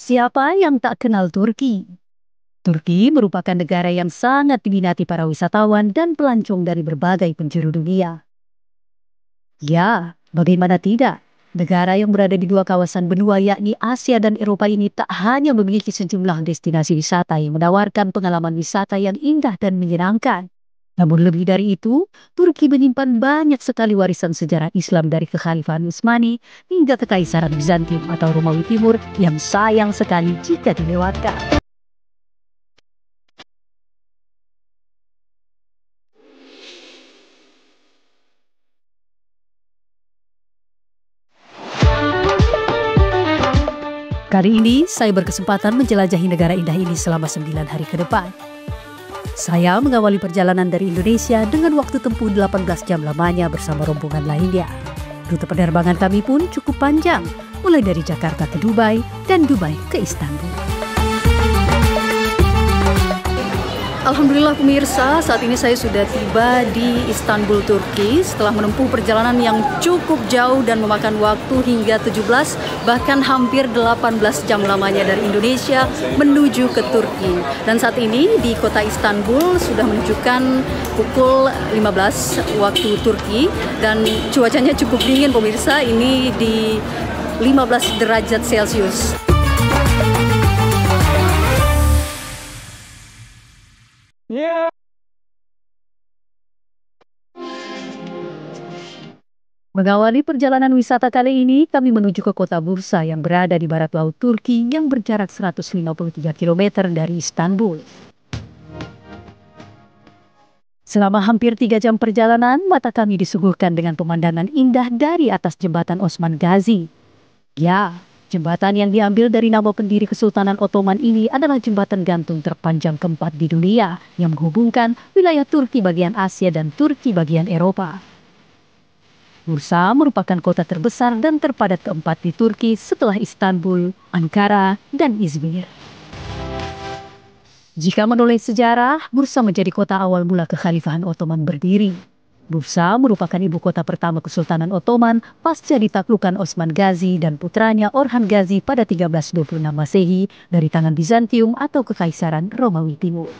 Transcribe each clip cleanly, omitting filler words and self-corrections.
Siapa yang tak kenal Turki? Turki merupakan negara yang sangat diminati para wisatawan dan pelancong dari berbagai penjuru dunia. Ya, bagaimana tidak? Negara yang berada di dua kawasan benua yakni Asia dan Eropa ini tak hanya memiliki sejumlah destinasi wisata yang menawarkan pengalaman wisata yang indah dan menyenangkan. Namun lebih dari itu, Turki menyimpan banyak sekali warisan sejarah Islam dari Kekhalifahan Utsmani hingga Kekaisaran Bizantium atau Romawi Timur yang sayang sekali jika dilewatkan. Kali ini saya berkesempatan menjelajahi negara indah ini selama 9 hari ke depan. Saya mengawali perjalanan dari Indonesia dengan waktu tempuh 18 jam lamanya bersama rombongan lainnya. Rute penerbangan kami pun cukup panjang, mulai dari Jakarta ke Dubai dan Dubai ke Istanbul. Alhamdulillah pemirsa, saat ini saya sudah tiba di Istanbul, Turki setelah menempuh perjalanan yang cukup jauh dan memakan waktu hingga 17 bahkan hampir 18 jam lamanya dari Indonesia menuju ke Turki. Dan saat ini di kota Istanbul sudah menunjukkan pukul 15 waktu Turki dan cuacanya cukup dingin pemirsa, ini di 15 derajat Celcius. Mengawali perjalanan wisata kali ini, kami menuju ke kota Bursa yang berada di barat laut Turki yang berjarak 153 km dari Istanbul. Selama hampir 3 jam perjalanan, mata kami disuguhkan dengan pemandangan indah dari atas jembatan Osman Gazi. Ya, jembatan yang diambil dari nama pendiri Kesultanan Ottoman ini adalah jembatan gantung terpanjang keempat di dunia yang menghubungkan wilayah Turki bagian Asia dan Turki bagian Eropa. Bursa merupakan kota terbesar dan terpadat keempat di Turki setelah Istanbul, Ankara, dan Izmir. Jika menulis sejarah, Bursa menjadi kota awal mula Kekhalifahan Ottoman berdiri. Bursa merupakan ibu kota pertama Kesultanan Ottoman pasca ditaklukkan Osman Gazi dan putranya Orhan Gazi pada 1326 Masehi dari tangan Bizantium atau Kekaisaran Romawi Timur.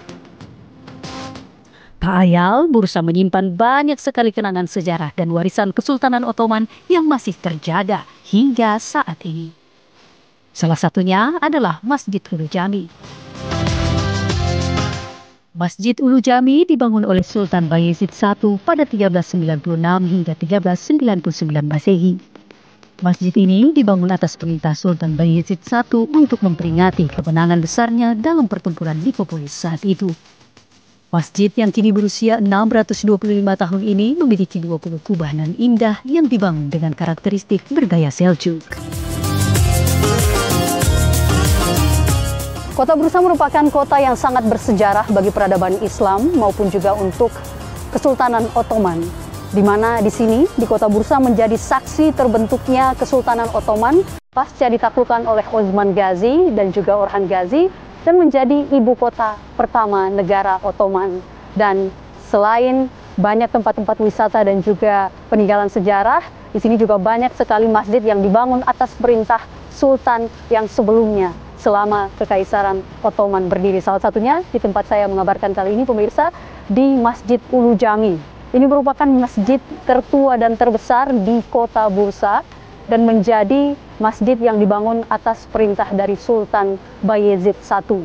Tak ayal, Bursa menyimpan banyak sekali kenangan sejarah dan warisan Kesultanan Ottoman yang masih terjaga hingga saat ini. Salah satunya adalah Masjid Ulu Jami. Masjid Ulu Jami dibangun oleh Sultan Bayezid I pada 1396 hingga 1399 Masehi. Masjid ini dibangun atas perintah Sultan Bayezid I untuk memperingati kemenangan besarnya dalam pertempuran Nikopolis saat itu. Masjid yang kini berusia 625 tahun ini memiliki 20 kubah nan indah yang dibangun dengan karakteristik bergaya Seljuk. Kota Bursa merupakan kota yang sangat bersejarah bagi peradaban Islam maupun juga untuk Kesultanan Ottoman, di mana di sini di kota Bursa menjadi saksi terbentuknya Kesultanan Ottoman pasca ditaklukkan oleh Osman Gazi dan juga Orhan Gazi dan menjadi ibu kota pertama negara Ottoman. Dan selain banyak tempat-tempat wisata dan juga peninggalan sejarah, di sini juga banyak sekali masjid yang dibangun atas perintah Sultan yang sebelumnya selama Kekaisaran Ottoman berdiri. Salah satunya di tempat saya mengabarkan kali ini pemirsa, di Masjid Ulu Jami. Ini merupakan masjid tertua dan terbesar di kota Bursa dan menjadi masjid yang dibangun atas perintah dari Sultan Bayezid I.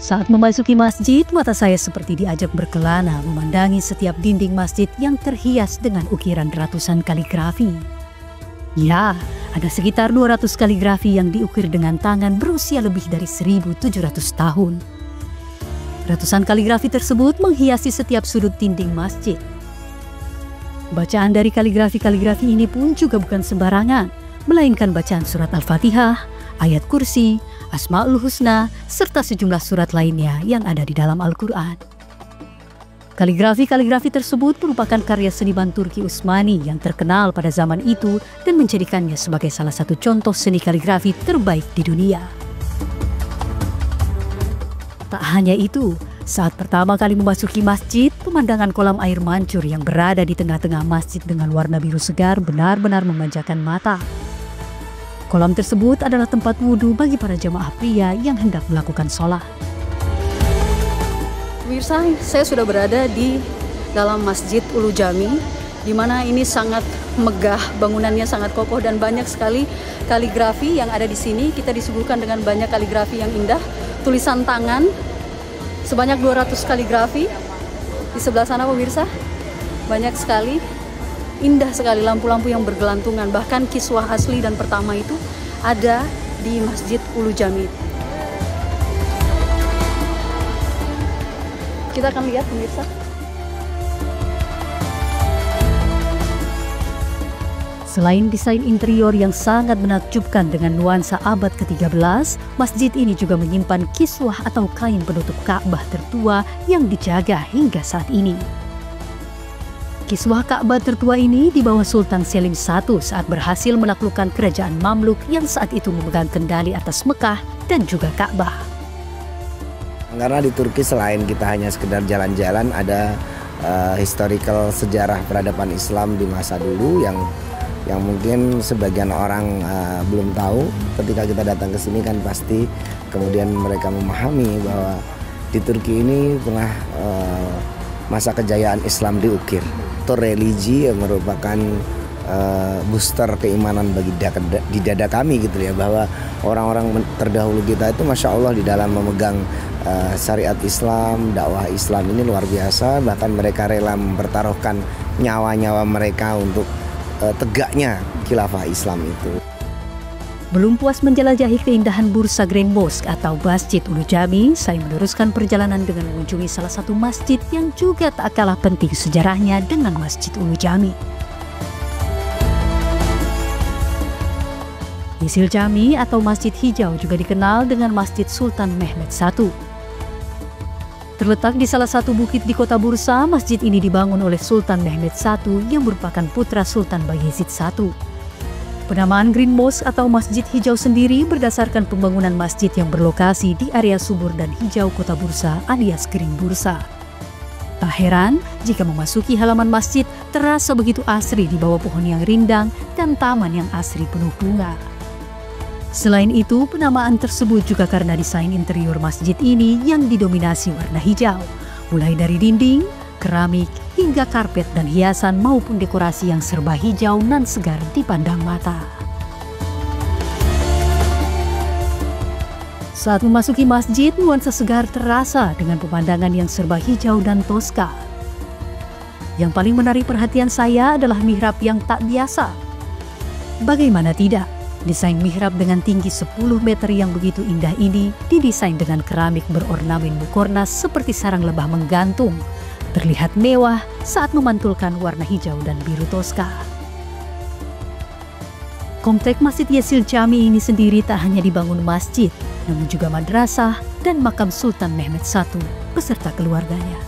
Saat memasuki masjid, mata saya seperti diajak berkelana memandangi setiap dinding masjid yang terhias dengan ukiran ratusan kaligrafi. Ya, ada sekitar 200 kaligrafi yang diukir dengan tangan berusia lebih dari 1700 tahun. Ratusan kaligrafi tersebut menghiasi setiap sudut dinding masjid. Bacaan dari kaligrafi-kaligrafi ini pun juga bukan sembarangan, melainkan bacaan surat Al-Fatihah, ayat kursi, Asma'ul Husna, serta sejumlah surat lainnya yang ada di dalam Al-Quran. Kaligrafi-kaligrafi tersebut merupakan karya seniman Turki Utsmani yang terkenal pada zaman itu dan menjadikannya sebagai salah satu contoh seni kaligrafi terbaik di dunia. Tak hanya itu, Saat pertama kali memasuki masjid, pemandangan kolam air mancur yang berada di tengah-tengah masjid dengan warna biru segar benar-benar memanjakan mata. Kolam tersebut adalah tempat wudhu bagi para jamaah pria yang hendak melakukan sholat. Pemirsa, saya sudah berada di dalam Masjid Ulu Jami, di mana ini sangat megah, bangunannya sangat kokoh dan banyak sekali kaligrafi yang ada di sini. Kita disuguhkan dengan banyak kaligrafi yang indah, tulisan tangan sebanyak 200 kaligrafi. Di sebelah sana pemirsa, banyak sekali, indah sekali lampu-lampu yang bergelantungan. Bahkan kiswah asli dan pertama itu ada di Masjid Ulu Jami. Kita akan lihat pemirsa. Selain desain interior yang sangat menakjubkan dengan nuansa abad ke-13, masjid ini juga menyimpan kiswah atau kain penutup Ka'bah tertua yang dijaga hingga saat ini. Kiswah Ka'bah tertua ini dibawa Sultan Selim I saat berhasil menaklukkan kerajaan Mamluk yang saat itu memegang kendali atas Mekah dan juga Ka'bah. Karena di Turki selain kita hanya sekedar jalan-jalan, ada historical sejarah peradaban Islam di masa dulu yang mungkin sebagian orang belum tahu. Ketika kita datang ke sini kan pasti kemudian mereka memahami bahwa di Turki ini pernah masa kejayaan Islam diukir. Itu religi yang merupakan booster keimanan bagi di dada kami gitu ya, bahwa orang-orang terdahulu kita itu Masya Allah di dalam memegang syariat Islam, dakwah Islam ini luar biasa. Bahkan mereka rela mempertaruhkan nyawa-nyawa mereka untuk tegaknya khilafah Islam itu. Belum puas menjelajahi keindahan Bursa Grand Mosque atau Masjid Ulu Jami, saya meneruskan perjalanan dengan mengunjungi salah satu masjid yang juga tak kalah penting sejarahnya dengan Masjid Ulu Jami. Yesil Jami atau Masjid Hijau juga dikenal dengan Masjid Sultan Mehmed I. Terletak di salah satu bukit di kota Bursa, masjid ini dibangun oleh Sultan Mehmed I yang merupakan putra Sultan Bayezid I. Penamaan Green Mosque atau Masjid Hijau sendiri berdasarkan pembangunan masjid yang berlokasi di area subur dan hijau kota Bursa alias Green Bursa. Tak heran jika memasuki halaman masjid terasa begitu asri di bawah pohon yang rindang dan taman yang asri penuh bunga. Selain itu, penamaan tersebut juga karena desain interior masjid ini yang didominasi warna hijau, mulai dari dinding, keramik, hingga karpet dan hiasan maupun dekorasi yang serba hijau nan segar dipandang mata. Saat memasuki masjid, nuansa segar terasa dengan pemandangan yang serba hijau dan toska. Yang paling menarik perhatian saya adalah mihrab yang tak biasa. Bagaimana tidak? Desain mihrab dengan tinggi 10 meter yang begitu indah ini didesain dengan keramik berornamen mukornas seperti sarang lebah menggantung. Terlihat mewah saat memantulkan warna hijau dan biru toska. Komplek Masjid Yesil Jami ini sendiri tak hanya dibangun masjid, namun juga madrasah dan makam Sultan Mehmed I beserta keluarganya.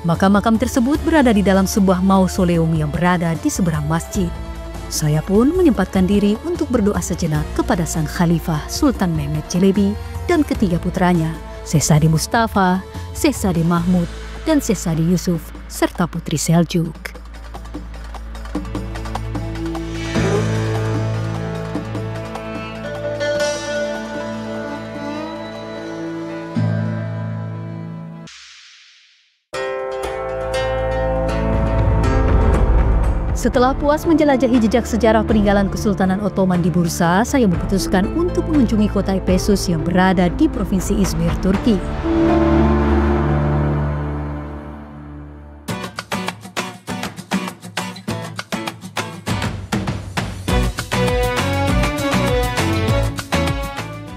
Makam-makam tersebut berada di dalam sebuah mausoleum yang berada di seberang masjid. Saya pun menyempatkan diri untuk berdoa sejenak kepada sang khalifah Sultan Mehmed Celebi dan ketiga putranya, Syekh Sadi Mustafa, Syekh Sadi Mahmud, dan Syekh Sadi Yusuf, serta Putri Seljuk. Setelah puas menjelajahi jejak sejarah peninggalan Kesultanan Ottoman di Bursa, saya memutuskan untuk mengunjungi kota Efesus yang berada di Provinsi Izmir, Turki.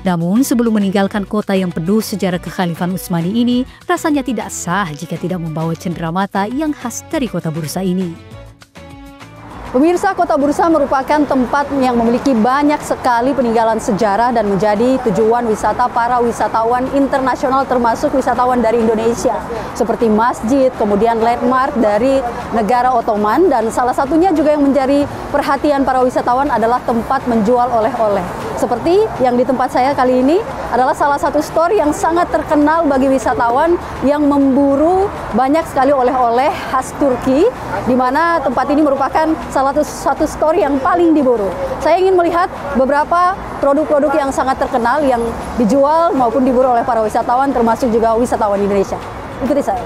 Namun sebelum meninggalkan kota yang penuh sejarah kekhalifahan Utsmani ini, rasanya tidak sah jika tidak membawa cenderamata yang khas dari kota Bursa ini. Pemirsa, kota Bursa merupakan tempat yang memiliki banyak sekali peninggalan sejarah dan menjadi tujuan wisata para wisatawan internasional termasuk wisatawan dari Indonesia. Seperti masjid, kemudian landmark dari negara Ottoman, dan salah satunya juga yang menjadi perhatian para wisatawan adalah tempat menjual oleh-oleh. Seperti yang di tempat saya kali ini adalah salah satu store yang sangat terkenal bagi wisatawan yang memburu banyak sekali oleh-oleh khas Turki, di mana tempat ini merupakan salah satu store yang paling diburu. Saya ingin melihat beberapa produk-produk yang sangat terkenal yang dijual maupun diburu oleh para wisatawan, termasuk juga wisatawan Indonesia. Ikuti saya.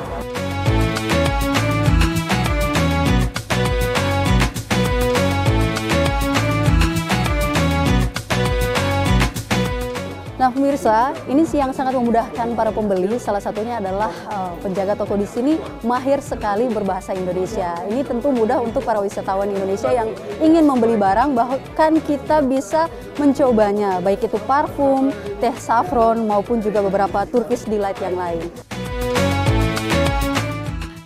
Nah pemirsa, ini sih yang sangat memudahkan para pembeli. Salah satunya adalah penjaga toko di sini mahir sekali berbahasa Indonesia. Ini tentu mudah untuk para wisatawan Indonesia yang ingin membeli barang, bahkan kita bisa mencobanya, baik itu parfum, teh saffron, maupun juga beberapa Turkish Delight yang lain.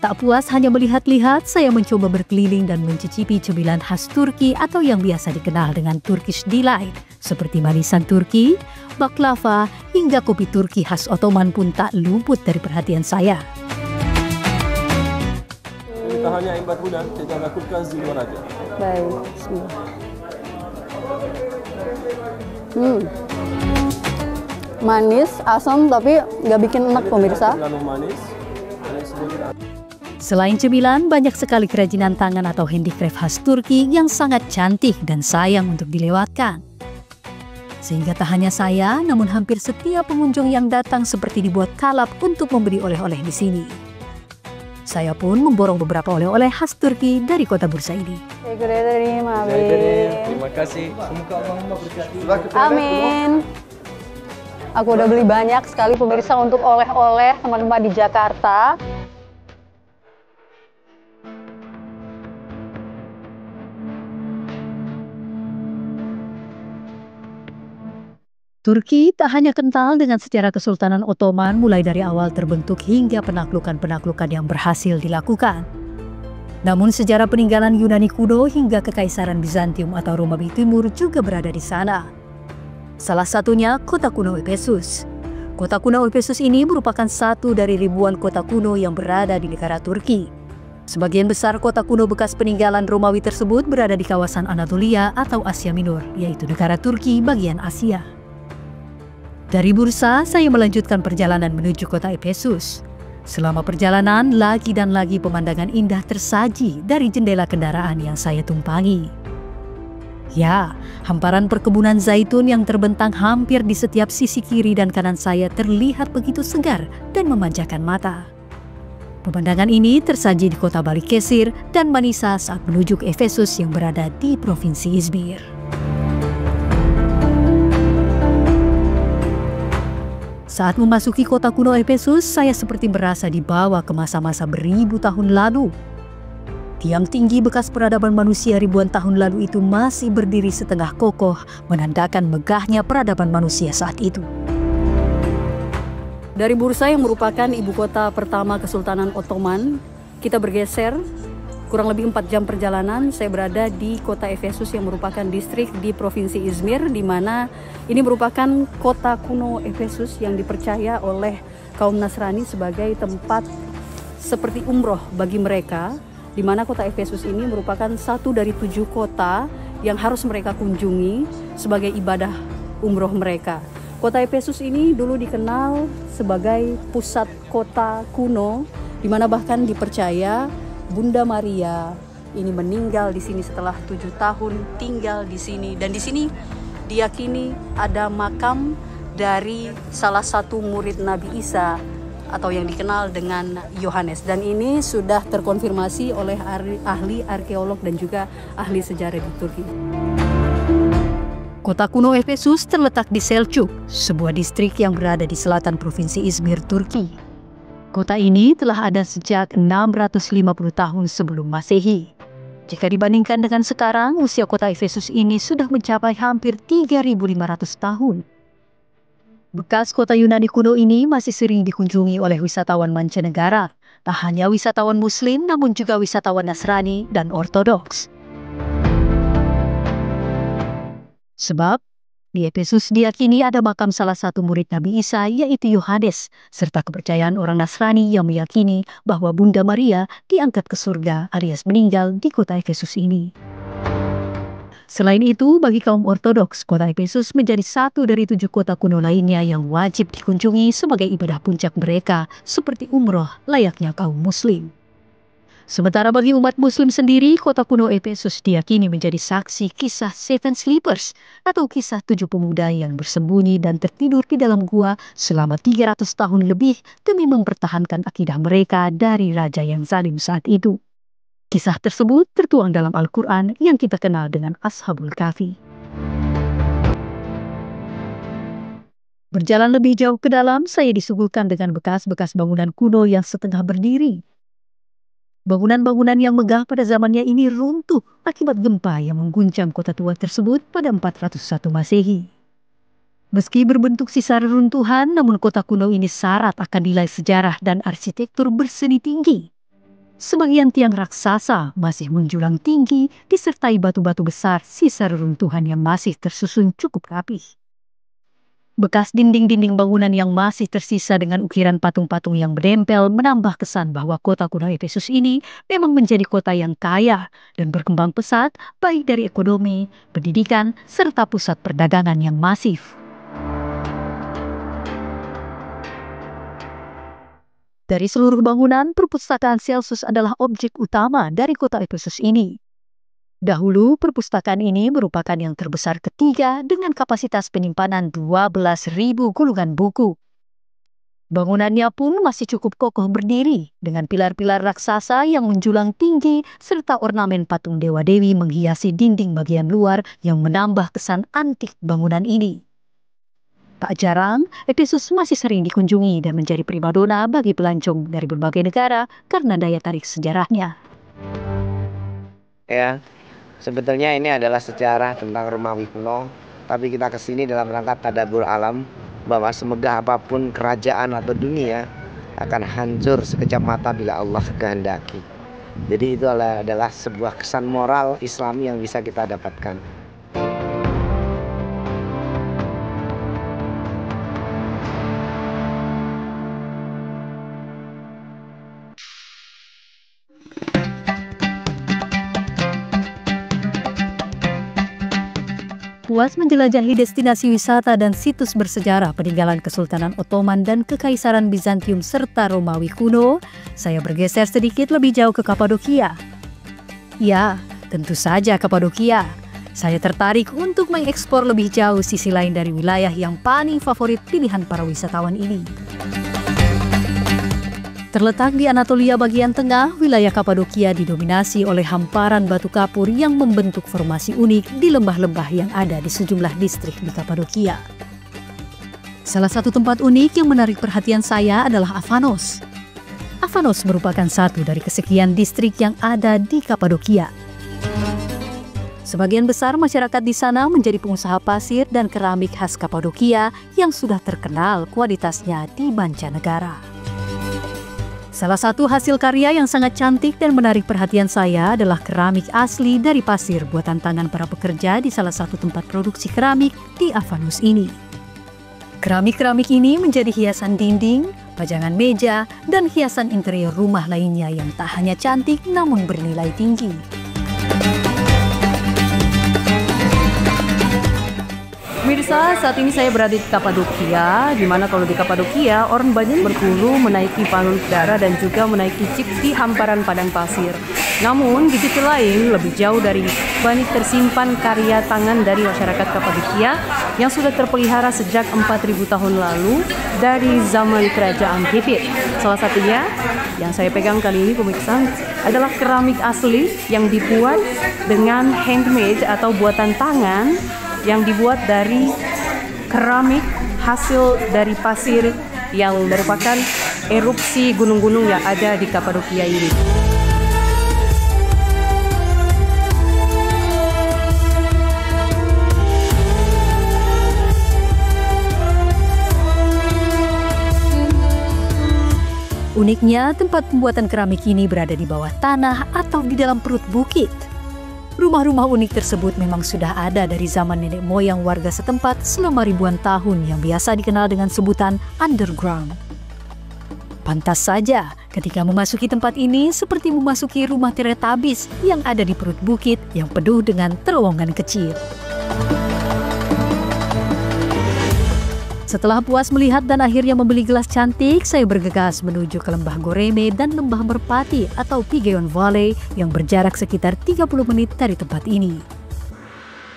Tak puas hanya melihat-lihat, saya mencoba berkeliling dan mencicipi cemilan khas Turki atau yang biasa dikenal dengan Turkish Delight, seperti manisan Turki, baklava, hingga kopi Turki khas Ottoman pun tak luput dari perhatian saya. Kita hanya 4 bulan, kita lakukan di luar aja. Baik, bismillah. Manis, asam, tapi nggak bikin enak pemirsa. Terlalu manis. Selain cemilan, banyak sekali kerajinan tangan atau handicraft khas Turki yang sangat cantik dan sayang untuk dilewatkan. Sehingga tak hanya saya, namun hampir setiap pengunjung yang datang seperti dibuat kalap untuk membeli oleh-oleh di sini. Saya pun memborong beberapa oleh-oleh khas Turki dari kota Bursa ini. Terima kasih. Semoga Allah memberkati. Amin. Aku udah beli banyak sekali pemirsa untuk oleh-oleh teman-teman di Jakarta. Turki tak hanya kental dengan sejarah Kesultanan Ottoman mulai dari awal terbentuk hingga penaklukan-penaklukan yang berhasil dilakukan. Namun sejarah peninggalan Yunani kuno hingga kekaisaran Bizantium atau Romawi Timur juga berada di sana. Salah satunya kota kuno Efesus. Kota kuno Efesus ini merupakan satu dari ribuan kota kuno yang berada di negara Turki. Sebagian besar kota kuno bekas peninggalan Romawi tersebut berada di kawasan Anatolia atau Asia Minor, yaitu negara Turki bagian Asia. Dari Bursa, saya melanjutkan perjalanan menuju kota Efesus. Selama perjalanan, lagi dan lagi pemandangan indah tersaji dari jendela kendaraan yang saya tumpangi. Ya, hamparan perkebunan zaitun yang terbentang hampir di setiap sisi kiri dan kanan saya terlihat begitu segar dan memanjakan mata. Pemandangan ini tersaji di kota Balıkesir dan Manisa saat menuju ke Efesus yang berada di Provinsi Izmir. Saat memasuki kota kuno Efesus, saya seperti merasa dibawa ke masa-masa beribu tahun lalu. Tiang tinggi bekas peradaban manusia ribuan tahun lalu itu masih berdiri setengah kokoh, menandakan megahnya peradaban manusia saat itu. Dari Bursa yang merupakan ibu kota pertama Kesultanan Ottoman, kita bergeser kurang lebih 4 jam perjalanan. Saya berada di kota Efesus yang merupakan distrik di Provinsi Izmir, di mana ini merupakan kota kuno Efesus yang dipercaya oleh kaum Nasrani sebagai tempat seperti umroh bagi mereka, di mana kota Efesus ini merupakan satu dari 7 kota yang harus mereka kunjungi sebagai ibadah umroh mereka. Kota Efesus ini dulu dikenal sebagai pusat kota kuno, di mana bahkan dipercaya Bunda Maria ini meninggal di sini setelah 7 tahun tinggal di sini, dan di sini diyakini ada makam dari salah satu murid Nabi Isa atau yang dikenal dengan Yohanes, dan ini sudah terkonfirmasi oleh ahli arkeolog dan juga ahli sejarah di Turki. Kota kuno Efesus terletak di Selçuk, sebuah distrik yang berada di selatan Provinsi Izmir, Turki. Kota ini telah ada sejak 650 tahun sebelum Masehi. Jika dibandingkan dengan sekarang, usia kota Efesus ini sudah mencapai hampir 3.500 tahun. Bekas kota Yunani kuno ini masih sering dikunjungi oleh wisatawan mancanegara. Tak hanya wisatawan Muslim, namun juga wisatawan Nasrani dan Ortodoks. Sebab di Efesus diyakini ada makam salah satu murid Nabi Isa, yaitu Yohanes, serta kepercayaan orang Nasrani yang meyakini bahwa Bunda Maria diangkat ke surga alias meninggal di kota Efesus ini. Selain itu, bagi kaum Ortodoks, kota Efesus menjadi satu dari 7 kota kuno lainnya yang wajib dikunjungi sebagai ibadah puncak mereka, seperti umroh layaknya kaum Muslim. Sementara bagi umat Muslim sendiri, kota kuno Efesus diyakini menjadi saksi kisah Seven Sleepers atau kisah 7 pemuda yang bersembunyi dan tertidur di dalam gua selama 300 tahun lebih demi mempertahankan akidah mereka dari raja yang zalim saat itu. Kisah tersebut tertuang dalam Al-Quran yang kita kenal dengan Ashabul Kahfi. Berjalan lebih jauh ke dalam, saya disuguhkan dengan bekas-bekas bangunan kuno yang setengah berdiri. Bangunan-bangunan yang megah pada zamannya ini runtuh akibat gempa yang mengguncang kota tua tersebut pada 401 Masehi. Meski berbentuk sisa reruntuhan, namun kota kuno ini syarat akan nilai sejarah dan arsitektur berseni tinggi. Sebagian tiang raksasa masih menjulang tinggi disertai batu-batu besar sisa reruntuhan yang masih tersusun cukup rapi. Bekas dinding-dinding bangunan yang masih tersisa dengan ukiran patung-patung yang menempel menambah kesan bahwa kota kuno Efesus ini memang menjadi kota yang kaya dan berkembang pesat baik dari ekonomi, pendidikan, serta pusat perdagangan yang masif. Dari seluruh bangunan, perpustakaan Celsus adalah objek utama dari kota Efesus ini. Dahulu, perpustakaan ini merupakan yang terbesar ketiga dengan kapasitas penyimpanan 12.000 gulungan buku. Bangunannya pun masih cukup kokoh berdiri dengan pilar-pilar raksasa yang menjulang tinggi serta ornamen patung dewa-dewi menghiasi dinding bagian luar yang menambah kesan antik bangunan ini. Tak jarang, Efesus masih sering dikunjungi dan menjadi primadona bagi pelancong dari berbagai negara karena daya tarik sejarahnya. Ya, sebetulnya ini adalah sejarah tentang Romawi kuno, tapi kita kesini dalam rangka tadabbur alam bahwa semegah apapun kerajaan atau dunia akan hancur sekejap mata bila Allah kehendaki. Jadi itu adalah sebuah kesan moral Islami yang bisa kita dapatkan. Puas menjelajahi destinasi wisata dan situs bersejarah peninggalan Kesultanan Ottoman dan Kekaisaran Bizantium serta Romawi kuno, saya bergeser sedikit lebih jauh ke Kapadokia. Ya, tentu saja Kapadokia. Saya tertarik untuk mengeksplor lebih jauh sisi lain dari wilayah yang paling favorit pilihan para wisatawan ini. Terletak di Anatolia bagian tengah, wilayah Kapadokia didominasi oleh hamparan batu kapur yang membentuk formasi unik di lembah-lembah yang ada di sejumlah distrik di Kapadokia. Salah satu tempat unik yang menarik perhatian saya adalah Avanos. Avanos merupakan satu dari kesekian distrik yang ada di Kapadokia. Sebagian besar masyarakat di sana menjadi pengusaha pasir dan keramik khas Kapadokia yang sudah terkenal kualitasnya di mancanegara. Salah satu hasil karya yang sangat cantik dan menarik perhatian saya adalah keramik asli dari pasir buatan tangan para pekerja di salah satu tempat produksi keramik di Avanos ini. Keramik-keramik ini menjadi hiasan dinding, pajangan meja, dan hiasan interior rumah lainnya yang tak hanya cantik namun bernilai tinggi. Pemirsa, saat ini saya berada di Kapadokia, di mana kalau di Kapadokia orang banyak berburu menaiki palung udara dan juga menaiki jeep di hamparan padang pasir. Namun di sisi lain, lebih jauh dari banyak tersimpan karya tangan dari masyarakat Kapadokia yang sudah terpelihara sejak 4.000 tahun lalu dari zaman kerajaan Hittite. Salah satunya yang saya pegang kali ini pemirsa adalah keramik asli yang dibuat dengan handmade atau buatan tangan yang dibuat dari keramik hasil dari pasir yang merupakan erupsi gunung-gunung yang ada di Kapadokia ini. Uniknya, tempat pembuatan keramik ini berada di bawah tanah atau di dalam perut bukit. Rumah-rumah unik tersebut memang sudah ada dari zaman nenek moyang warga setempat selama ribuan tahun yang biasa dikenal dengan sebutan underground. Pantas saja ketika memasuki tempat ini seperti memasuki rumah Teletubbies yang ada di perut bukit yang penuh dengan terowongan kecil. Setelah puas melihat dan akhirnya membeli gelas cantik, saya bergegas menuju ke Lembah Goreme dan Lembah Merpati atau Pigeon Valley yang berjarak sekitar 30 menit dari tempat ini.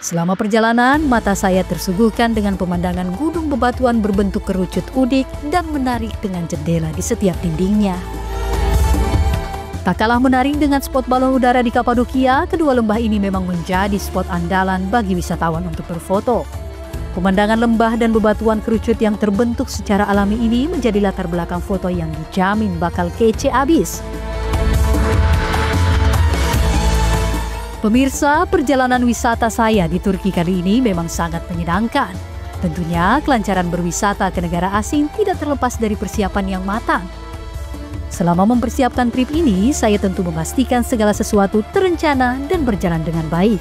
Selama perjalanan, mata saya tersuguhkan dengan pemandangan gunung bebatuan berbentuk kerucut udik dan menarik dengan jendela di setiap dindingnya. Tak kalah menarik dengan spot balon udara di Kapadokia, kedua lembah ini memang menjadi spot andalan bagi wisatawan untuk berfoto. Pemandangan lembah dan bebatuan kerucut yang terbentuk secara alami ini menjadi latar belakang foto yang dijamin bakal kece abis. Pemirsa, perjalanan wisata saya di Turki kali ini memang sangat menyenangkan. Tentunya kelancaran berwisata ke negara asing tidak terlepas dari persiapan yang matang. Selama mempersiapkan trip ini, saya tentu memastikan segala sesuatu terencana dan berjalan dengan baik.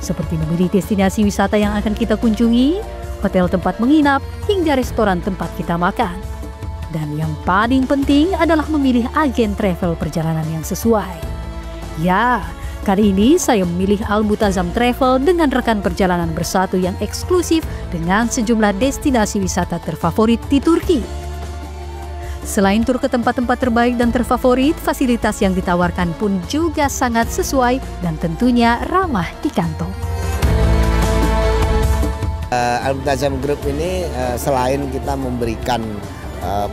Seperti memilih destinasi wisata yang akan kita kunjungi, hotel tempat menginap, hingga restoran tempat kita makan. Dan yang paling penting adalah memilih agen travel perjalanan yang sesuai. Ya, kali ini saya memilih Al Mutazam Travel dengan rekan perjalanan bersatu yang eksklusif dengan sejumlah destinasi wisata terfavorit di Turki. Selain tur ke tempat-tempat terbaik dan terfavorit, fasilitas yang ditawarkan pun juga sangat sesuai dan tentunya ramah di kantong. Al Mutazam Group ini selain kita memberikan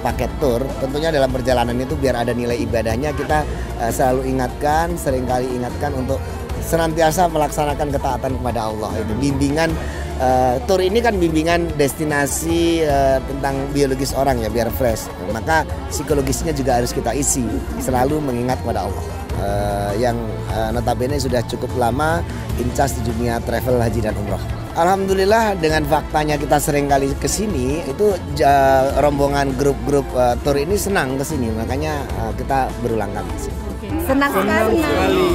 paket tour, tentunya dalam perjalanan itu biar ada nilai ibadahnya, kita selalu ingatkan, seringkali ingatkan untuk senantiasa melaksanakan ketaatan kepada Allah. Itu bimbingan tour ini kan bimbingan destinasi tentang biologis orang ya, biar fresh. Maka psikologisnya juga harus kita isi, selalu mengingat kepada Allah. Yang notabene sudah cukup lama incas di dunia travel haji dan umroh. Alhamdulillah dengan faktanya kita sering kali kesini, itu rombongan grup-grup tour ini senang kesini, makanya kita berulang kali kesini. Senang sekali.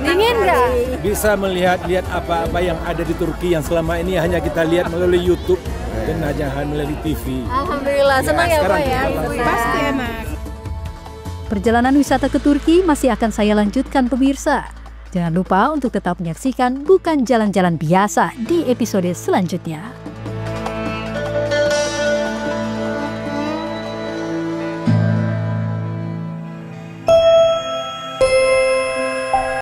Ingin nggak? Bisa melihat apa-apa yang ada di Turki yang selama ini hanya kita lihat melalui YouTube dan hanya melalui TV. Alhamdulillah, senang ya Pak ya. Pasti enak. Perjalanan wisata ke Turki masih akan saya lanjutkan pemirsa. Jangan lupa untuk tetap menyaksikan Bukan Jalan-Jalan Biasa di episode selanjutnya.